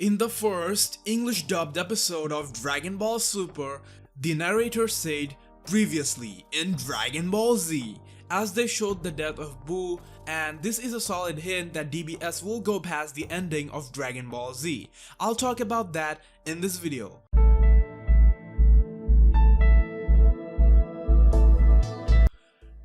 In the first English dubbed episode of Dragon Ball Super, the narrator said, "Previously in Dragon Ball Z," as they showed the death of Buu, and this is a solid hint that DBS will go past the ending of Dragon Ball Z. I'll talk about that in this video.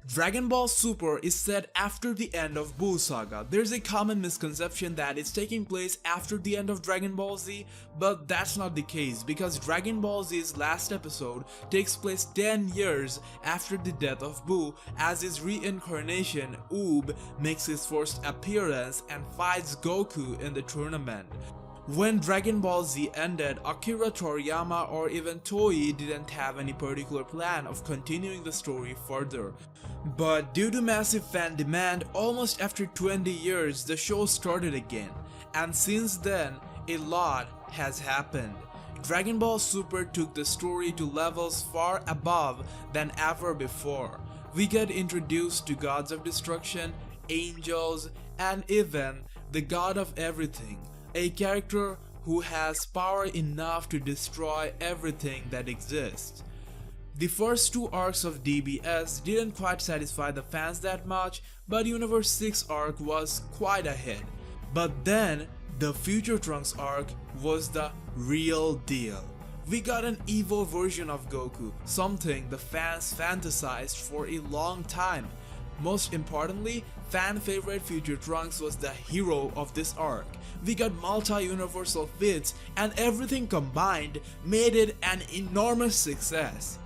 Dragon Ball Super is set after the end of Buu Saga. There's a common misconception that it's taking place after the end of Dragon Ball Z, but that's not the case because Dragon Ball Z's last episode takes place 10 years after the death of Buu, as his reincarnation, Oob, makes his first appearance and fights Goku in the tournament. When Dragon Ball Z ended, Akira Toriyama or even Toei didn't have any particular plan of continuing the story further. But due to massive fan demand, almost after 20 years the show started again, and since then a lot has happened. Dragon Ball Super took the story to levels far above than ever before. We get introduced to gods of destruction, angels, and even the god of everything. A character who has power enough to destroy everything that exists. The first two arcs of DBS didn't quite satisfy the fans that much, but Universe 6 arc was quite a hit. But then, the Future Trunks arc was the real deal. We got an evil version of Goku, something the fans fantasized for a long time. Most importantly, fan favorite Future Trunks was the hero of this arc. We got multi-universal feats, and everything combined made it an enormous success.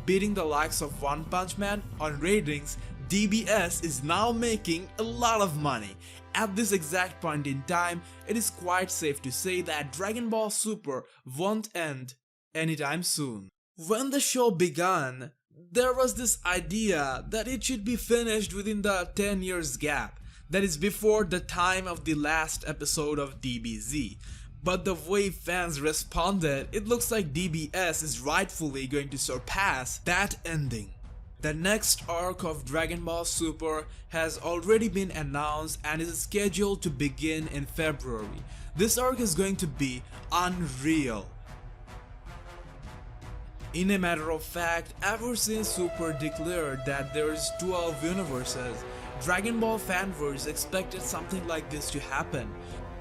Beating the likes of One Punch Man on ratings, DBS is now making a lot of money. At this exact point in time, it is quite safe to say that Dragon Ball Super won't end anytime soon. When the show began, there was this idea that it should be finished within the 10 years gap, that is before the time of the last episode of DBZ. But the way fans responded, it looks like DBS is rightfully going to surpass that ending. The next arc of Dragon Ball Super has already been announced and is scheduled to begin in February. This arc is going to be unreal. In a matter of fact, ever since Super declared that there is 12 universes, Dragon Ball fanverse expected something like this to happen.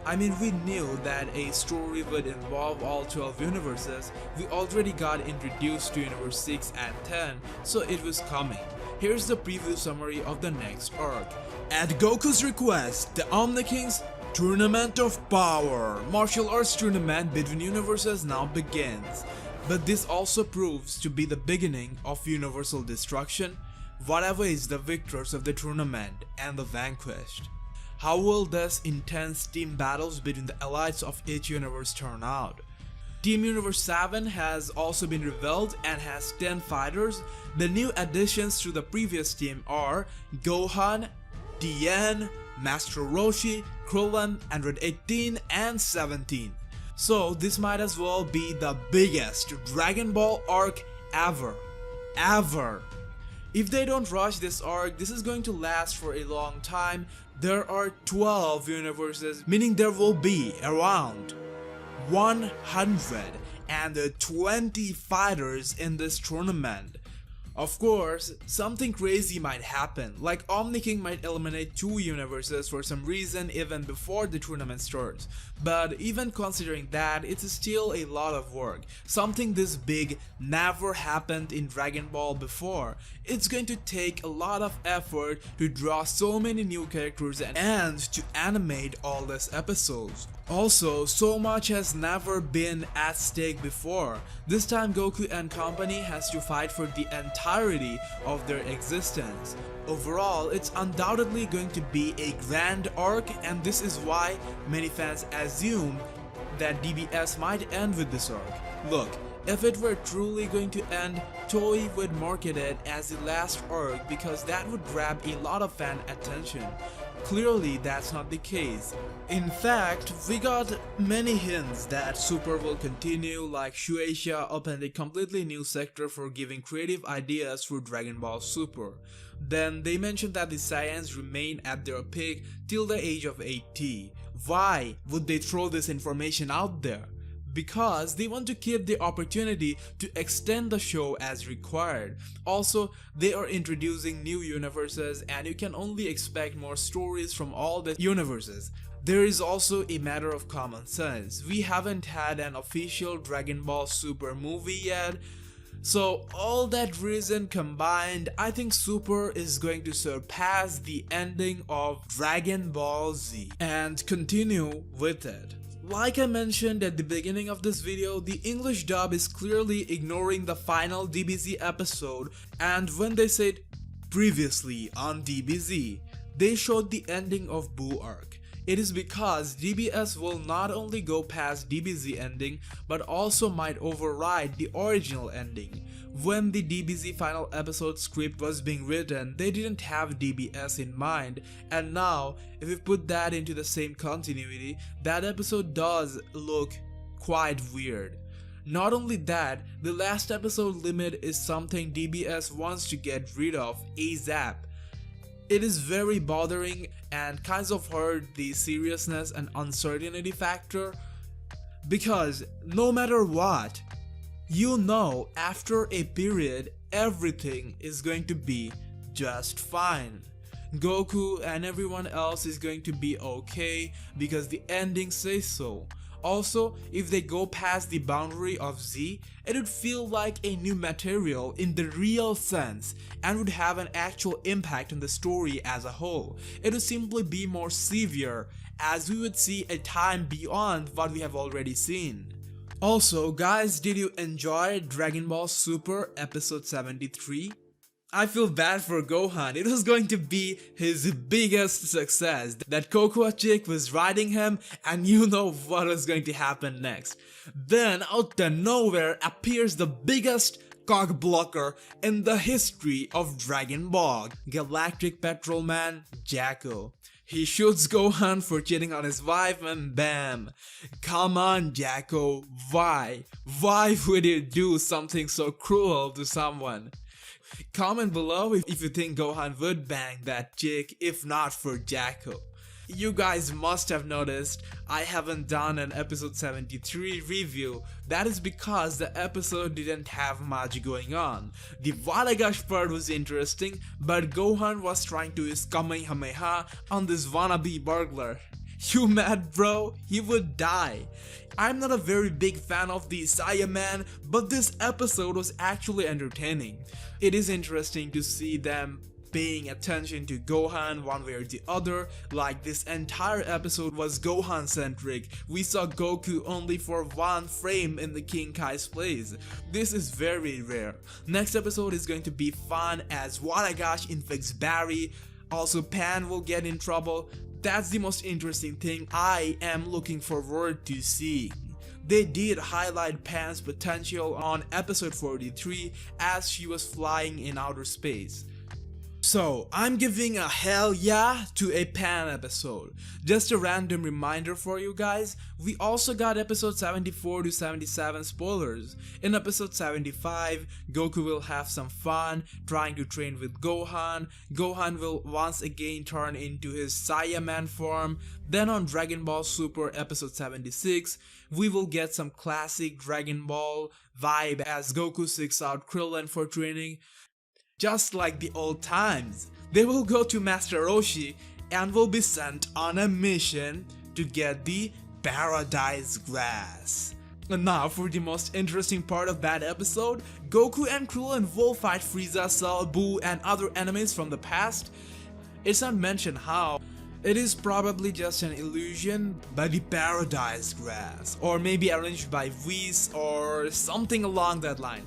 I mean, we knew that a story would involve all 12 universes. We already got introduced to Universe 6 and 10, so it was coming. Here's the preview summary of the next arc. At Goku's request, the Omni Kings Tournament of Power martial arts tournament between universes now begins. But this also proves to be the beginning of universal destruction, whatever is the victors of the tournament and the vanquished. How will this intense team battles between the elites of each universe turn out? Team Universe 7 has also been revealed and has 10 fighters. The new additions to the previous team are Gohan, Tien, Master Roshi, Krillin, Android 18 and 17. So this might as well be the biggest Dragon Ball arc ever. If they don't rush this arc, this is going to last for a long time. There are 12 universes, meaning there will be around 120 fighters in this tournament. Of course, something crazy might happen, like Omni King might eliminate 2 universes for some reason even before the tournament starts. But even considering that, it's still a lot of work. Something this big never happened in Dragon Ball before. It's going to take a lot of effort to draw so many new characters and to animate all these episodes. Also, so much has never been at stake before. This time Goku and company has to fight for the entirety of their existence. Overall, it's undoubtedly going to be a grand arc, and this is why many fans assume that DBS might end with this arc. Look, if it were truly going to end, Toei would market it as the last arc because that would grab a lot of fan attention. Clearly, that's not the case. In fact, we got many hints that Super will continue, like Shueisha opened a completely new sector for giving creative ideas for Dragon Ball Super. Then they mentioned that the Saiyans remain at their peak till the age of 80. Why would they throw this information out there? Because they want to keep the opportunity to extend the show as required. Also, they are introducing new universes and you can only expect more stories from all the universes. There is also a matter of common sense. We haven't had an official Dragon Ball Super movie yet. So all that reason combined, I think Super is going to surpass the ending of Dragon Ball Z and continue with it. Like I mentioned at the beginning of this video, the English dub is clearly ignoring the final DBZ episode, and when they said previously on DBZ, they showed the ending of Boo arc. It is because DBS will not only go past DBZ ending but also might override the original ending. When the DBZ final episode script was being written, they didn't have DBS in mind, and now if we put that into the same continuity, that episode does look quite weird. Not only that, the last episode limit is something DBS wants to get rid of ASAP. It is very bothering and kinds of hurt the seriousness and uncertainty factor, because no matter what, you know after a period everything is going to be just fine. Goku and everyone else is going to be okay because the ending says so. Also, if they go past the boundary of Z, it would feel like a new material in the real sense and would have an actual impact on the story as a whole. It would simply be more severe, as we would see a time beyond what we have already seen. Also, guys, did you enjoy Dragon Ball Super episode 73? I feel bad for Gohan. It was going to be his biggest success. That Cocoa chick was riding him and you know what was going to happen next. Then out of nowhere appears the biggest cock blocker in the history of Dragon Ball, Galactic Petrolman Jacko. He shoots Gohan for cheating on his wife and bam. Come on Jacko, why? Why would you do something so cruel to someone? Comment below if you think Gohan would bang that chick if not for Jacko. You guys must have noticed I haven't done an episode 73 review. That is because the episode didn't have much going on. The Valagash part was interesting, but Gohan was trying to use Kamehameha on this wannabe burglar. You mad bro? He would die. I'm not a very big fan of the Saiyaman, but this episode was actually entertaining. It is interesting to see them paying attention to Gohan one way or the other, like this entire episode was Gohan centric. We saw Goku only for one frame in the King Kai's place. This is very rare. Next episode is going to be fun as Waragash infects Barry. Also Pan will get in trouble. That's the most interesting thing I am looking forward to seeing. They did highlight Pan's potential on episode 43 as she was flying in outer space. So I'm giving a hell yeah to a Pan episode. Just a random reminder for you guys, we also got episode 74 to 77 spoilers. In episode 75, Goku will have some fun trying to train with Gohan. Gohan will once again turn into his Saiyaman form. Then on Dragon Ball Super episode 76, we will get some classic Dragon Ball vibe as Goku seeks out Krillin for training. Just like the old times, they will go to Master Roshi and will be sent on a mission to get the Paradise Grass. And now for the most interesting part of that episode, Goku and Krillin will fight Frieza, Cell, Boo and other enemies from the past. It's not mentioned how. It is probably just an illusion by the Paradise Grass, or maybe arranged by Whis or something along that line.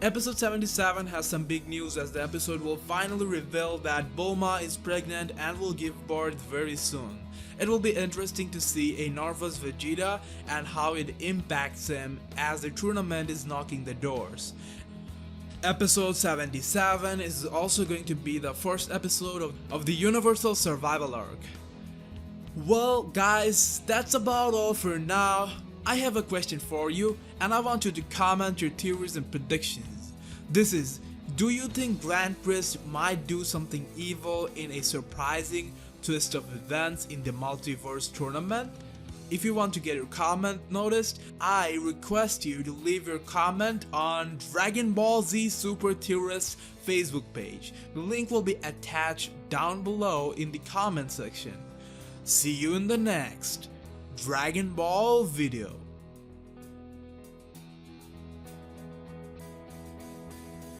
Episode 77 has some big news as the episode will finally reveal that Bulma is pregnant and will give birth very soon. It will be interesting to see a nervous Vegeta and how it impacts him as the tournament is knocking the doors. Episode 77 is also going to be the first episode of the Universal Survival Arc. Well guys, that's about all for now. I have a question for you and I want you to comment your theories and predictions. This is, do you think Grand Priest might do something evil in a surprising twist of events in the multiverse tournament? If you want to get your comment noticed, I request you to leave your comment on Dragon Ball Z Super Theorist Facebook page. The link will be attached down below in the comment section. See you in the next Dragon Ball video.